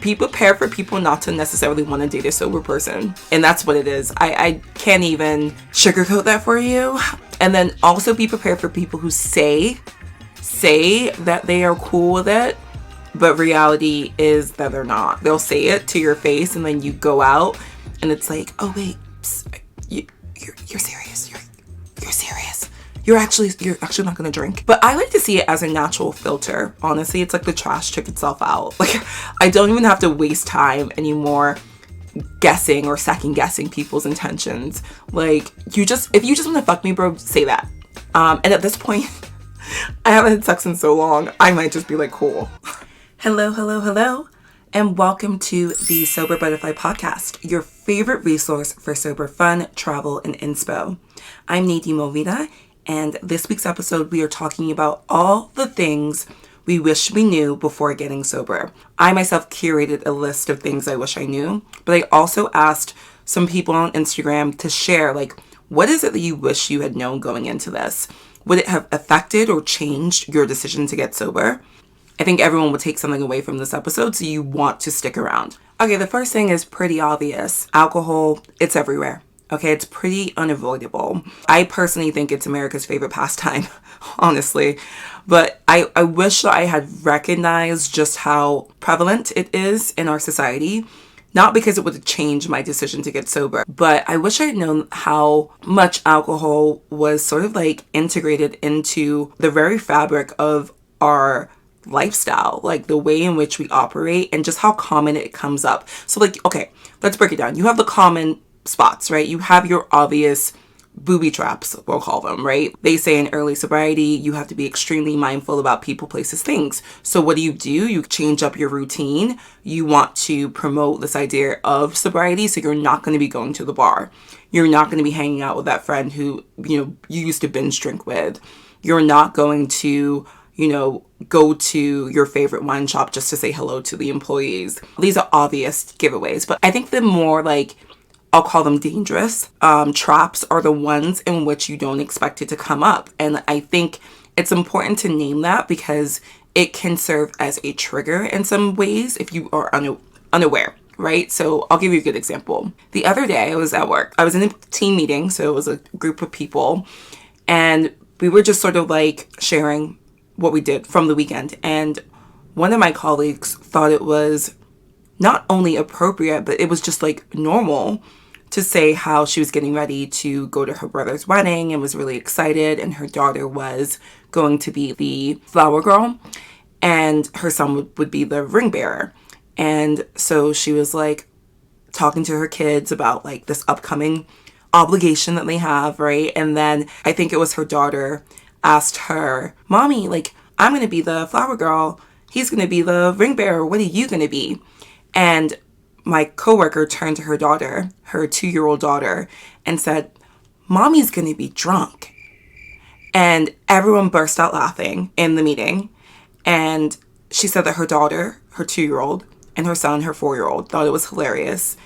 be prepared for people not to necessarily want to date a sober person. And that's what it is. I can't even sugarcoat that for you. And then also be prepared for people who say that they are cool with it, but reality is that they're not. They'll say it to your face, and then you go out and it's like, oh wait, you're serious. You're serious. You're actually not gonna drink. But I like to see it as a natural filter. Honestly, it's like the trash took itself out. Like, I don't even have to waste time anymore guessing or second guessing people's intentions. Like, if you just want to fuck me, bro, say that. And at this point, I haven't had sex in so long, I might just be like, cool. Hello, and welcome to the Sober Butterfly Podcast, your favorite resource for sober fun, travel, and inspo. I'm Nadine Movida, and this week's episode, we are talking about all the things we wish we knew before getting sober. I myself curated a list of things I wish I knew, but I also asked some people on Instagram to share, like, what is it that you wish you had known going into this? Would it have affected or changed your decision to get sober? I think everyone would take something away from this episode, so you want to stick around. Okay, the first thing is pretty obvious. Alcohol, it's everywhere. Okay, it's pretty unavoidable. I personally think it's America's favorite pastime, honestly. But I wish that I had recognized just how prevalent it is in our society. Not because it would change my decision to get sober, but I wish I had known how much alcohol was sort of like integrated into the very fabric of our lifestyle, like the way in which we operate and just how common it comes up. So like, okay, let's break it down. You have the common spots, right? You have your obvious booby traps, we'll call them, right? They say in early sobriety, you have to be extremely mindful about people, places, things. So what do? You change up your routine. You want to promote this idea of sobriety. So you're not going to be going to the bar. You're not going to be hanging out with that friend who, you used to binge drink with. You're not going to, go to your favorite wine shop just to say hello to the employees. These are obvious giveaways, but I think the more I'll call them dangerous traps are the ones in which you don't expect it to come up. And I think it's important to name that because it can serve as a trigger in some ways if you are unaware, right? So I'll give you a good example. The other day I was at work. I was in a team meeting, so it was a group of people, and we were just sort of sharing what we did from the weekend. And one of my colleagues thought it was not only appropriate, but it was just normal to say how she was getting ready to go to her brother's wedding and was really excited, and her daughter was going to be the flower girl and her son would be the ring bearer. And so she was talking to her kids about this upcoming obligation that they have, right? And then I think it was her daughter asked her, "Mommy, I'm going to be the flower girl. He's going to be the ring bearer. What are you going to be?" And my coworker turned to her daughter, her 2-year-old daughter, and said, "Mommy's going to be drunk." And everyone burst out laughing in the meeting. And she said that her daughter, her 2-year-old, and her son, her 4-year-old, thought it was hilarious.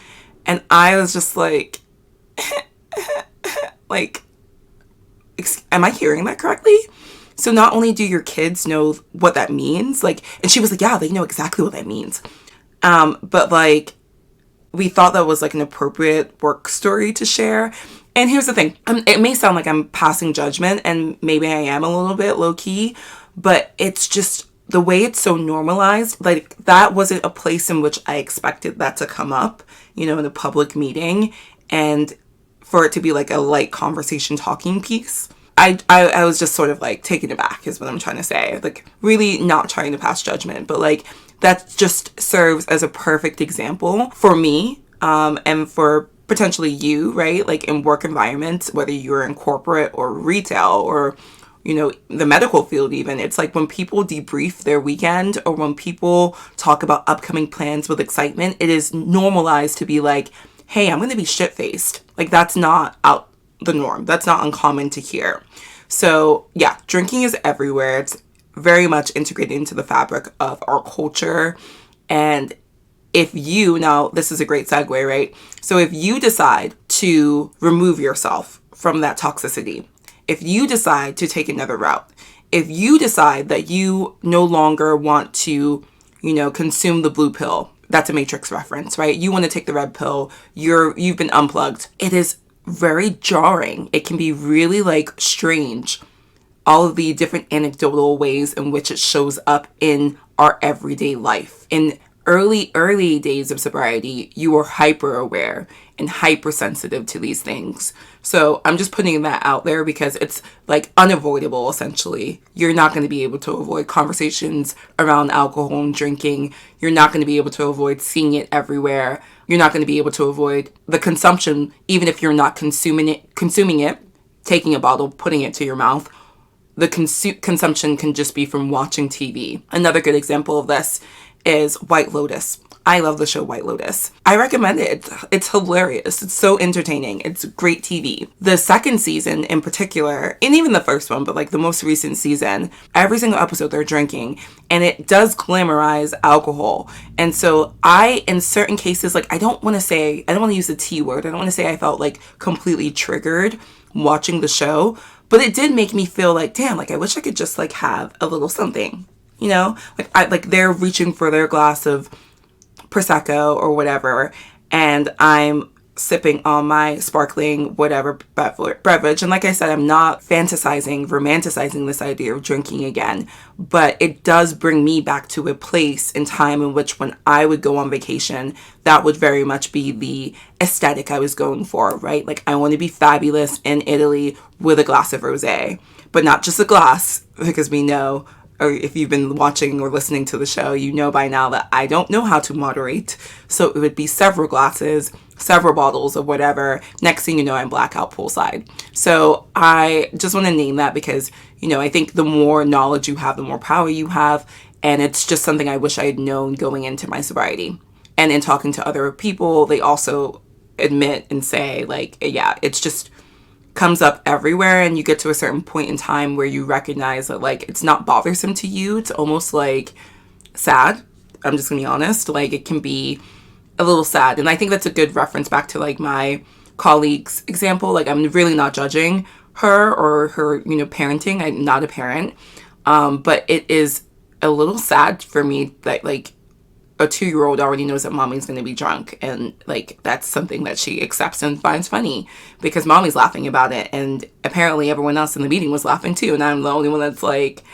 And I was just am I hearing that correctly? So not only do your kids know what that means, and she was yeah, they know exactly what that means. But we thought that was an appropriate work story to share. And here's the thing. It may sound like I'm passing judgment, and maybe I am a little bit low key, but it's just the way it's so normalized. That wasn't a place in which I expected that to come up, in a public meeting, and for it to be a light conversation talking piece. I was just sort of taken aback is what I'm trying to say. Really not trying to pass judgment, but that just serves as a perfect example for me, and for potentially you, right? In work environments, whether you're in corporate or retail or, the medical field even. It's when people debrief their weekend or when people talk about upcoming plans with excitement, it is normalized to be hey, I'm going to be shit-faced. That's not out the norm. That's not uncommon to hear. So yeah, drinking is everywhere. It's very much integrated into the fabric of our culture. And now this is a great segue, right? So if you decide to remove yourself from that toxicity, if you decide to take another route, if you decide that you no longer want to, consume the blue pill, that's a Matrix reference, right? You want to take the red pill. You've been unplugged. It is very jarring. It can be really like strange. All of the different anecdotal ways in which it shows up in our everyday life. In early days of sobriety, you were hyper aware and hypersensitive to these things. So I'm just putting that out there because it's like unavoidable, essentially. You're not going to be able to avoid conversations around alcohol and drinking. You're not going to be able to avoid seeing it everywhere. You're not going to be able to avoid the consumption, even if you're not consuming it, taking a bottle, putting it to your mouth. The consumption can just be from watching TV. Another good example of this is White Lotus. I love the show White Lotus. I recommend it. It's hilarious. It's so entertaining. It's great TV. The second season in particular, and even the first one, but like the most recent season, every single episode they're drinking, and it does glamorize alcohol. And so in certain cases, like I don't want to use the T word. I don't want to say I felt like completely triggered watching the show, but it did make me feel like, damn, like I wish I could just like have a little something, you know? Like they're reaching for their glass of Prosecco or whatever, and I'm sipping on my sparkling whatever beverage. And like I said, I'm not romanticizing this idea of drinking again, but it does bring me back to a place in time in which when I would go on vacation, that would very much be the aesthetic I was going for, right? Like I want to be fabulous in Italy with a glass of rosé, but not just a glass, because we know, or if you've been watching or listening to the show, you know by now that I don't know how to moderate. So it would be several glasses, several bottles of whatever. Next thing you know, I'm blackout poolside. So I just want to name that because, you know, I think the more knowledge you have, the more power you have. And it's just something I wish I had known going into my sobriety. And in talking to other people, they also admit and say like, yeah, it's just comes up everywhere, and you get to a certain point in time where you recognize that like it's not bothersome to you. It's almost like sad. I'm just gonna be honest. Like it can be a little sad. And I think that's a good reference back to like my colleague's example. Like I'm really not judging her or her, you know, parenting. I'm not a parent. But it is a little sad for me that like a 2-year-old already knows that mommy's going to be drunk, and like that's something that she accepts and finds funny because mommy's laughing about it, and apparently everyone else in the meeting was laughing too, and I'm the only one that's like,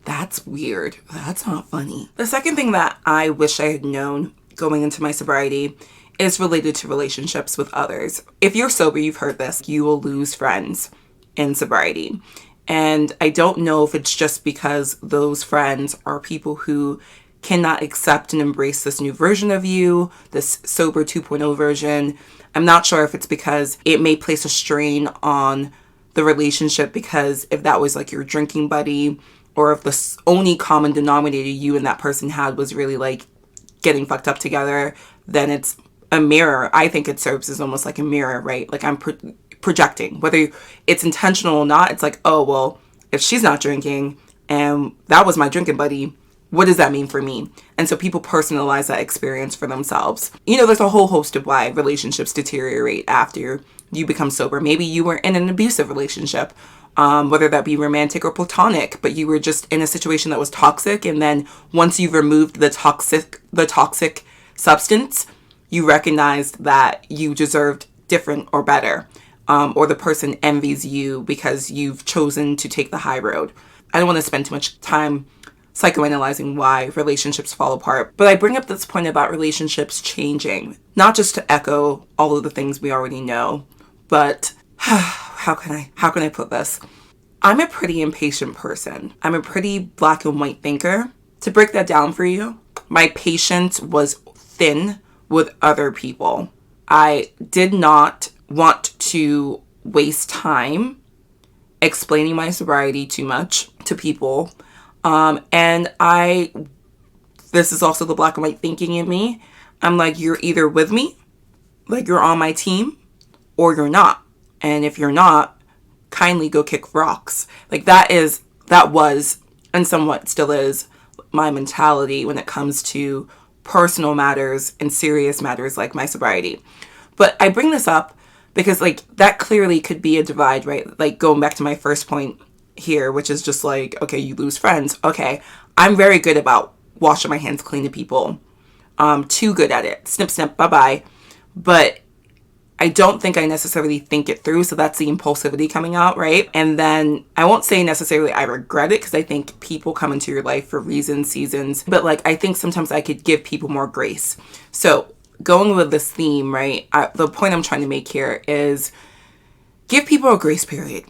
that's weird, that's not funny. The second thing that I wish I had known going into my sobriety is related to relationships with others. If you're sober, you've heard this, you will lose friends in sobriety. And I don't know if it's just because those friends are people who cannot accept and embrace this new version of you, this sober 2.0 version. I'm not sure if it's because it may place a strain on the relationship, because if that was like your drinking buddy, or if the only common denominator you and that person had was really like getting fucked up together, then it's a mirror. I think it serves as almost like a mirror, right? Like I'm projecting, whether it's intentional or not. It's like, oh, well, if she's not drinking and that was my drinking buddy, what does that mean for me? And so people personalize that experience for themselves. You know, there's a whole host of why relationships deteriorate after you become sober. Maybe you were in an abusive relationship, whether that be romantic or platonic, but you were just in a situation that was toxic. And then once you've removed the toxic substance, you recognized that you deserved different or better, or the person envies you because you've chosen to take the high road. I don't want to spend too much time psychoanalyzing why relationships fall apart, but I bring up this point about relationships changing, not just to echo all of the things we already know, but how can I put this? I'm a pretty impatient person. I'm a pretty black and white thinker. To break that down for you, my patience was thin with other people. I did not want to waste time explaining my sobriety too much to people. And this is also the black and white thinking in me. I'm like, you're either with me, like you're on my team, or you're not. And if you're not, kindly go kick rocks. Like that was, and somewhat still is, my mentality when it comes to personal matters and serious matters like my sobriety. But I bring this up because like that clearly could be a divide, right? Like going back to my first point here, which is just like, okay, you lose friends. Okay, I'm very good about washing my hands clean to people. too good at it. Snip, snip, bye-bye. But I don't think I necessarily think it through. So that's the impulsivity coming out, right? And then I won't say necessarily I regret it, because I think people come into your life for reasons, seasons. But like, I think sometimes I could give people more grace. So going with this theme, right? The point I'm trying to make here is give people a grace period.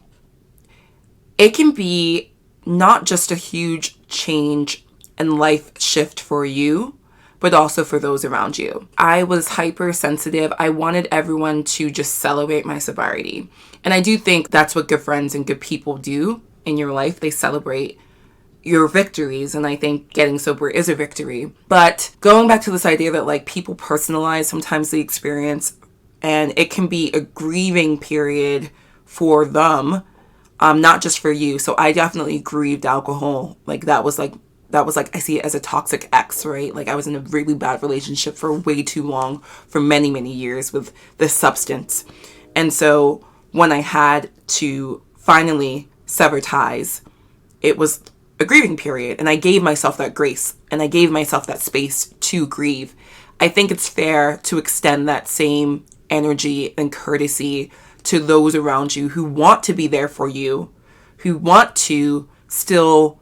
It can be not just a huge change and life shift for you, but also for those around you. I was hypersensitive. I wanted everyone to just celebrate my sobriety. And I do think that's what good friends and good people do in your life. They celebrate your victories. And I think getting sober is a victory. But going back to this idea that like people personalize sometimes the experience, and it can be a grieving period for them, not just for you. So I definitely grieved alcohol. Like that was like, I see it as a toxic ex, right? Like I was in a really bad relationship for way too long, for many, many years with this substance. And so when I had to finally sever ties, it was a grieving period. And I gave myself that grace, and I gave myself that space to grieve. I think it's fair to extend that same energy and courtesy to those around you who want to be there for you, who want to still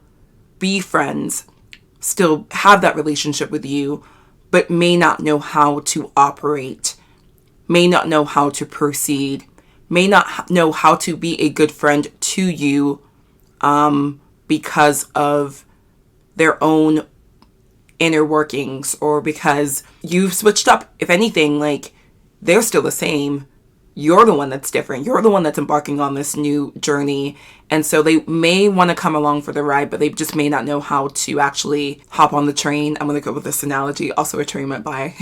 be friends, still have that relationship with you, but may not know how to operate, may not know how to proceed, may not know how to be a good friend to you because of their own inner workings, or because you've switched up. If anything, like they're still the same. You're the one that's different. You're the one that's embarking on this new journey. And so they may want to come along for the ride, but they just may not know how to actually hop on the train. I'm going to go with this analogy. Also, a train went by.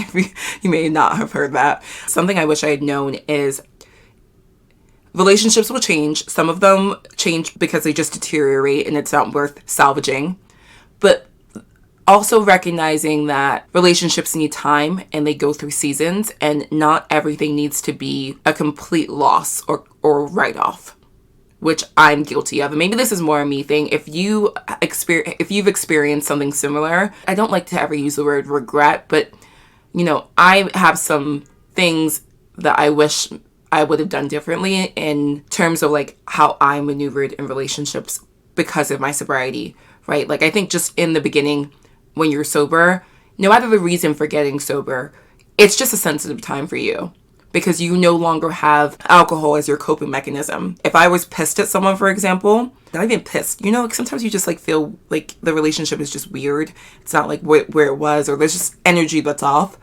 You may not have heard that. Something I wish I had known is relationships will change. Some of them change because they just deteriorate and it's not worth salvaging. But also recognizing that relationships need time and they go through seasons, and not everything needs to be a complete loss or write-off, which I'm guilty of. And maybe this is more a me thing. If you've experienced something similar, I don't like to ever use the word regret, but you know, I have some things that I wish I would have done differently in terms of like how I maneuvered in relationships because of my sobriety, right? Like I think just in the beginning, when you're sober, no matter the reason for getting sober, it's just a sensitive time for you because you no longer have alcohol as your coping mechanism. If I was pissed at someone, for example, not even pissed, you know, like sometimes you just like feel like the relationship is just weird. It's not like where it was, or there's just energy that's off.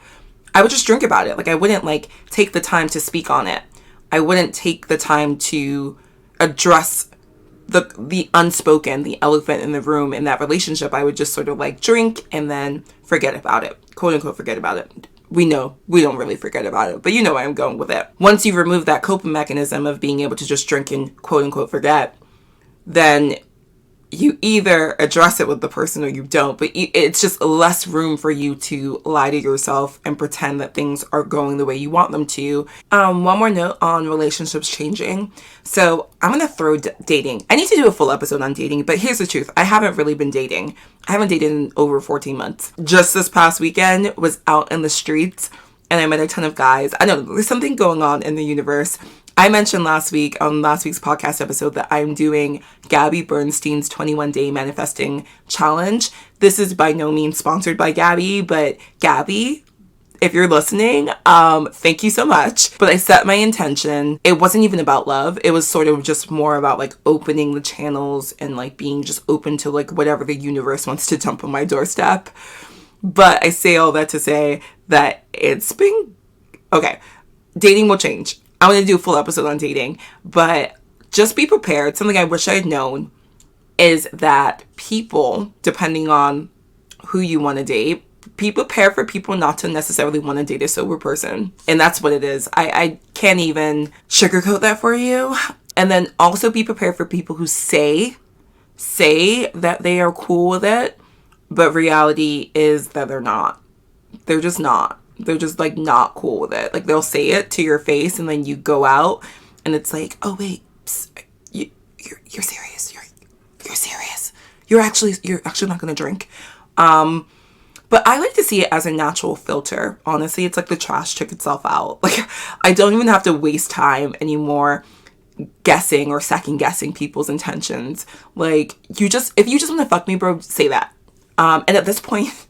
I would just drink about it. Like I wouldn't like take the time to speak on it. I wouldn't take the time to address the unspoken, the elephant in the room in that relationship. I would just sort of like drink and then forget about it, quote unquote, forget about it. We know we don't really forget about it, but you know where I'm going with it. Once you remove that coping mechanism of being able to just drink and quote unquote forget, then you either address it with the person or you don't, but it's just less room for you to lie to yourself and pretend that things are going the way you want them to. One more note on relationships changing. So I'm going to throw dating. I need to do a full episode on dating, but here's the truth. I haven't really been dating. I haven't dated in over 14 months. Just this past weekend was out in the streets and I met a ton of guys. I know there's something going on in the universe. I mentioned last week on last week's podcast episode that I'm doing Gabby Bernstein's 21-day manifesting challenge. This is by no means sponsored by Gabby, but Gabby, if you're listening, thank you so much. But I set my intention. It wasn't even about love. It was sort of just more about like opening the channels and like being just open to like whatever the universe wants to dump on my doorstep. But I say all that to say that it's been okay. Dating will change. I want to do a full episode on dating, but just be prepared. Something I wish I had known is that people, depending on who you want to date, be prepared for people not to necessarily want to date a sober person. And that's what it is. I can't even sugarcoat that for you. And then also be prepared for people who say that they are cool with it, but reality is that they're not. They're just not. They're just like not cool with it. Like they'll say it to your face and then you go out and it's like, oh wait, psst, you're serious. You're serious. You're actually not gonna drink. But But I like to see it as a natural filter. Honestly, it's like the trash took itself out. Like, I don't even have to waste time anymore guessing or second guessing people's intentions. Like, if you just want to fuck me, bro, say that. And at this point,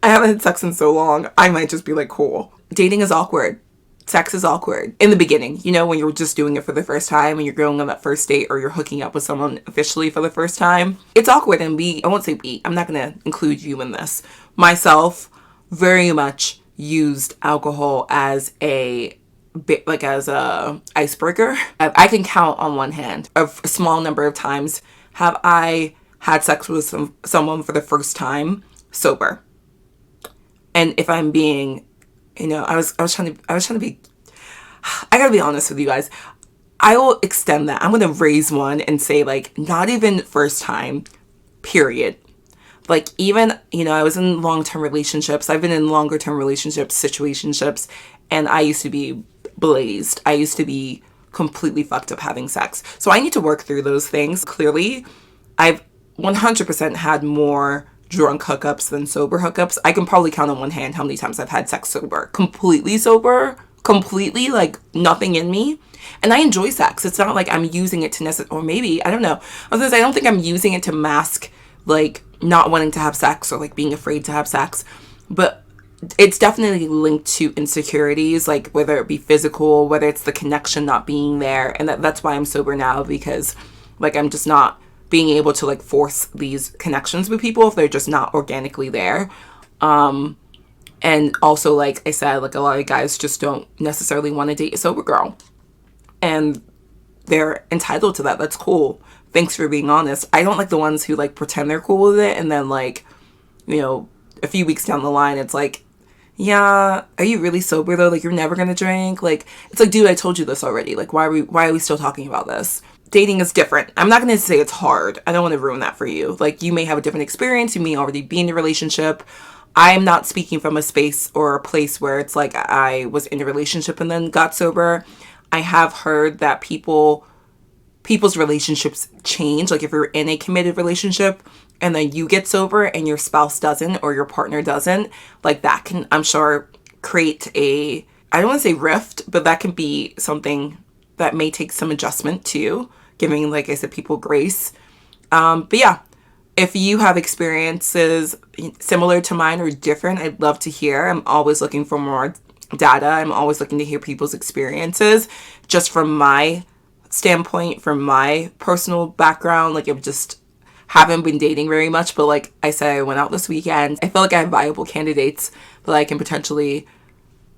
I haven't had sex in so long, I might just be like, cool. Dating is awkward. Sex is awkward in the beginning, you know, when you're just doing it for the first time and you're going on that first date or you're hooking up with someone officially for the first time. It's awkward, and I won't say I'm not going to include you in this. Myself very much used alcohol as a icebreaker. I can count on one hand a small number of times have I had sex with someone for the first time sober. And if I'm being, I was trying to be, I gotta be honest with you guys. I will extend that. I'm gonna raise one and say, like, not even first time, period. Like, even, I was in long-term relationships. I've been in longer-term relationships, situationships, and I used to be blazed. I used to be completely fucked up having sex. So I need to work through those things. Clearly, I've 100% had more drunk hookups than sober hookups. I can probably count on one hand how many times I've had sex sober. Completely sober. Completely, like, nothing in me. And I enjoy sex. It's not like I'm using it to or maybe, I don't know. I was gonna say, I don't think I'm using it to mask, like, not wanting to have sex or, like, being afraid to have sex. But it's definitely linked to insecurities, like, whether it be physical, whether it's the connection not being there. And that's why I'm sober now, because, like, I'm just not being able to, like, force these connections with people if they're just not organically there. And also, like I said, like, a lot of guys just don't necessarily want to date a sober girl. And they're entitled to that. That's cool. Thanks for being honest. I don't like the ones who, like, pretend they're cool with it, and then, like, a few weeks down the line, it's like, yeah, are you really sober though? Like, you're never gonna drink? Like, it's like, dude, I told you this already. Like, why are we still talking about this? Dating is different. I'm not gonna say it's hard. I don't want to ruin that for you. Like, you may have a different experience. You may already be in a relationship. I'm not speaking from a space or a place where it's like I was in a relationship and then got sober. I have heard that people's relationships change. Like, if you're in a committed relationship and then you get sober and your spouse doesn't or your partner doesn't, like, that can, I'm sure, create I don't want to say rift, but that can be something that may take some adjustment too, giving, like I said, people grace. But yeah, if you have experiences similar to mine or different, I'd love to hear. I'm always looking for more data. I'm always looking to hear people's experiences just from my standpoint, from my personal background. Like, I've just haven't been dating very much, but like I said, I went out this weekend. I feel like I have viable candidates that I can potentially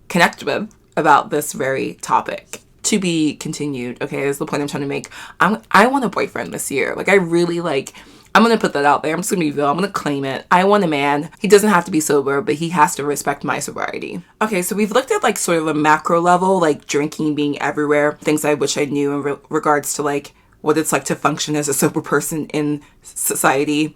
connect with about this very topic. To be continued. Okay, is the point I'm trying to make. I want a boyfriend this year. Like, I really, like, I'm gonna put that out there. I'm just gonna be real. I'm gonna claim it. I want a man. He doesn't have to be sober, but he has to respect my sobriety. Okay, so we've looked at, like, sort of a macro level, like drinking being everywhere, things I wish I knew in regards to, like, what it's like to function as a sober person in society.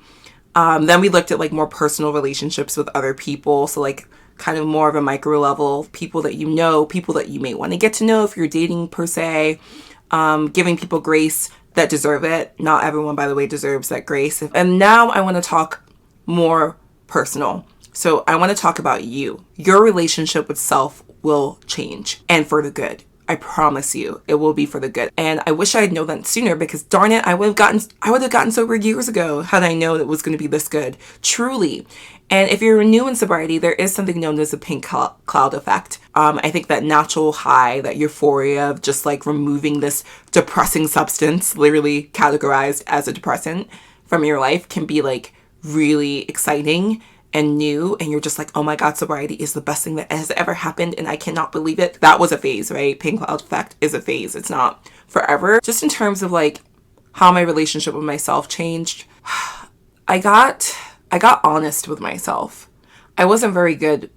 Then we looked at, like, more personal relationships with other people. So, like, kind of more of a micro level, people that you know, people that you may want to get to know if you're dating per se, giving people grace that deserve it. Not everyone, by the way, deserves that grace. And now I want to talk more personal. So I want to talk about you. Your relationship with self will change, and for the good. I promise you, it will be for the good. And I wish I had known that sooner, because darn it, I would have gotten sober years ago had I known it was going to be this good. Truly. And if you're new in sobriety, there is something known as the pink cloud effect. I think that natural high, that euphoria of just, like, removing this depressing substance, literally categorized as a depressant, from your life can be, like, really exciting and new, and you're just like, oh my god, sobriety is the best thing that has ever happened, and I cannot believe it. That was a phase, right? Pink cloud effect is a phase. It's not forever. Just in terms of, like, how my relationship with myself changed, I got honest with myself. I wasn't very good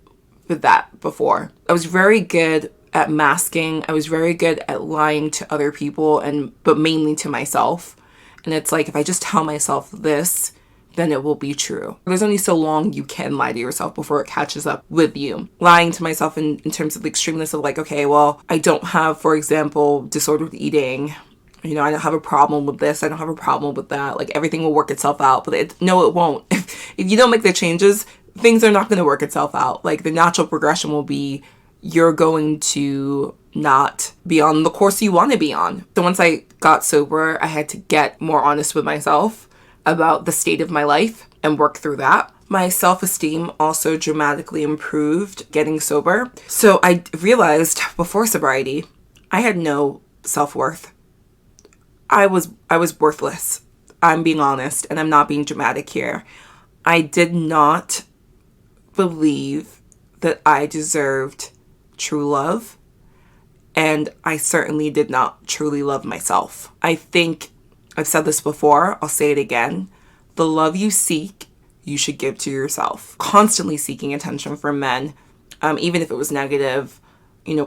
with that before. I was very good at masking. I was very good at lying to other people, but mainly to myself. And it's like, if I just tell myself this, then it will be true. There's only so long you can lie to yourself before it catches up with you. Lying to myself in terms of the extremeness of, like, okay, well, I don't have, for example, disordered eating. I don't have a problem with this. I don't have a problem with that. Like, everything will work itself out. But no, it won't. If you don't make the changes, things are not going to work itself out. Like, the natural progression will be you're going to not be on the course you want to be on. So once I got sober, I had to get more honest with myself about the state of my life and work through that. My self-esteem also dramatically improved getting sober. So I realized before sobriety, I had no self-worth. I was worthless. I'm being honest, and I'm not being dramatic here. I did not believe that I deserved true love, and I certainly did not truly love myself. I think I've said this before, I'll say it again. The love you seek, you should give to yourself. Constantly seeking attention from men, even if it was negative,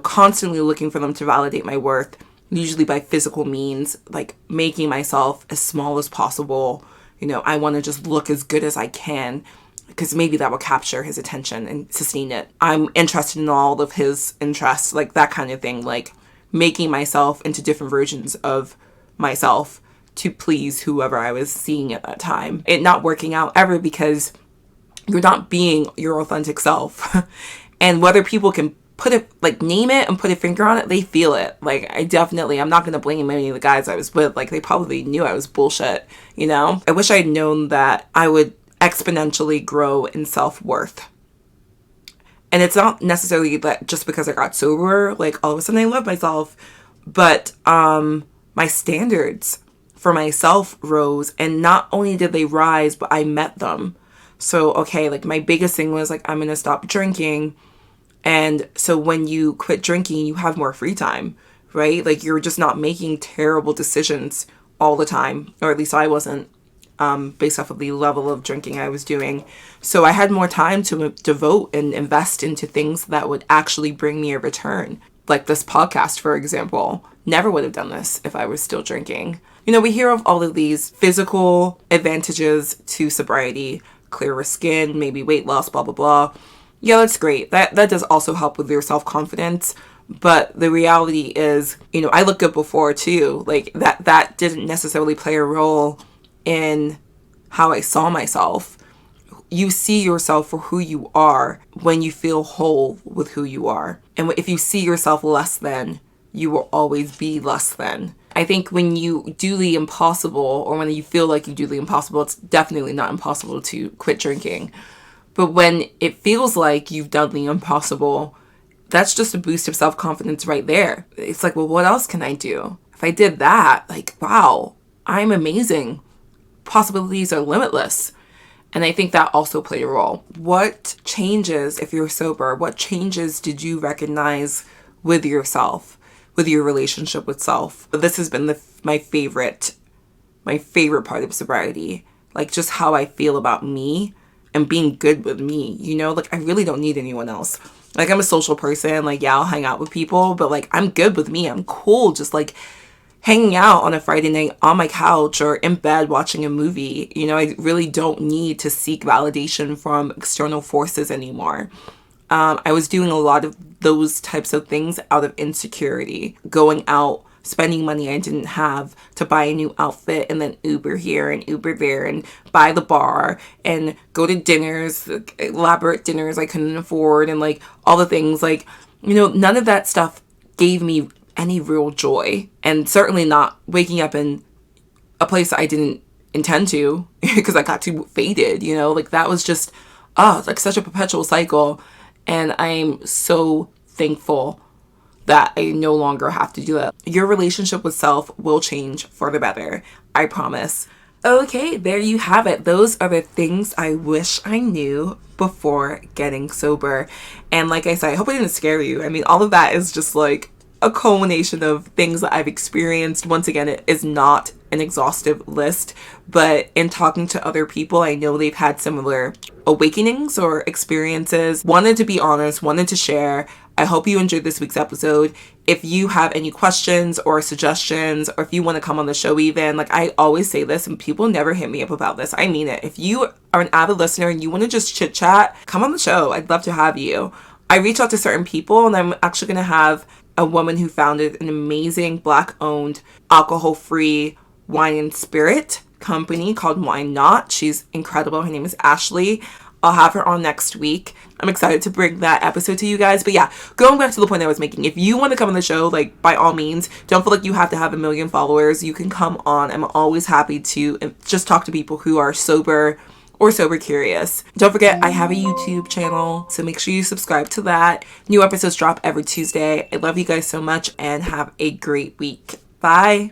constantly looking for them to validate my worth, usually by physical means, like making myself as small as possible. I want to just look as good as I can because maybe that will capture his attention and sustain it. I'm interested in all of his interests, like that kind of thing, like making myself into different versions of myself to please whoever I was seeing at that time. It not working out ever because you're not being your authentic self. And whether people can put it, like name it and put a finger on it, they feel it. Like I'm not going to blame any of the guys I was with. Like they probably knew I was bullshit, I wish I had known that I would exponentially grow in self-worth. And it's not necessarily that just because I got sober, like all of a sudden I love myself, but my standards for myself rose, and not only did they rise, but I met them. So, okay, like my biggest thing was like, I'm going to stop drinking. And so when you quit drinking, you have more free time, right? Like you're just not making terrible decisions all the time, or at least I wasn't, based off of the level of drinking I was doing. So I had more time to devote and invest into things that would actually bring me a return. Like this podcast, for example. Never would have done this if I was still drinking. We hear of all of these physical advantages to sobriety, clearer skin, maybe weight loss, blah, blah, blah. Yeah, that's great. That does also help with your self-confidence. But the reality is, I looked good before too. Like that didn't necessarily play a role in how I saw myself. You see yourself for who you are when you feel whole with who you are. And if you see yourself less than, you will always be less than. I think when you do the impossible, or when you feel like you do the impossible, it's definitely not impossible to quit drinking. But when it feels like you've done the impossible, that's just a boost of self-confidence right there. It's like, well, what else can I do? If I did that, like, wow, I'm amazing. Possibilities are limitless. And I think that also played a role. What changes, if you're sober, what changes did you recognize with yourself, with your relationship with self? This has been my favorite part of sobriety. Like just how I feel about me and being good with me, like I really don't need anyone else. Like I'm a social person, like yeah, I'll hang out with people, but like I'm good with me. I'm cool just like hanging out on a Friday night on my couch or in bed watching a movie. I really don't need to seek validation from external forces anymore. I was doing a lot of those types of things out of insecurity, going out, spending money I didn't have to buy a new outfit, and then Uber here and Uber there and buy the bar and go to dinners, elaborate dinners I couldn't afford, and like all the things, like, none of that stuff gave me any real joy. And certainly not waking up in a place I didn't intend to because I got too faded, like that was just, it's like such a perpetual cycle. And I'm so thankful that I no longer have to do that. Your relationship with self will change for the better. I promise. Okay, there you have it. Those are the things I wish I knew before getting sober. And like I said, I hope I didn't scare you. I mean, all of that is just like a culmination of things that I've experienced. Once again, it is not an exhaustive list, but in talking to other people, I know they've had similar awakenings or experiences. Wanted to be honest, wanted to share. I hope you enjoyed this week's episode. If you have any questions or suggestions, or if you want to come on the show even, like I always say this and people never hit me up about this. I mean it. If you are an avid listener and you want to just chit chat, come on the show. I'd love to have you. I reach out to certain people, and I'm actually going to have a woman who founded an amazing Black-owned alcohol-free wine and spirit company called Wine Not. She's incredible. Her name is Ashley. I'll have her on next week. I'm excited to bring that episode to you guys. But yeah, going back to the point I was making, if you want to come on the show, like, by all means, don't feel like you have to have 1 million followers. You can come on. I'm always happy to just talk to people who are sober or sober curious. Don't forget, I have a YouTube channel, so make sure you subscribe to that. New episodes drop every Tuesday. I love you guys so much, and have a great week. Bye.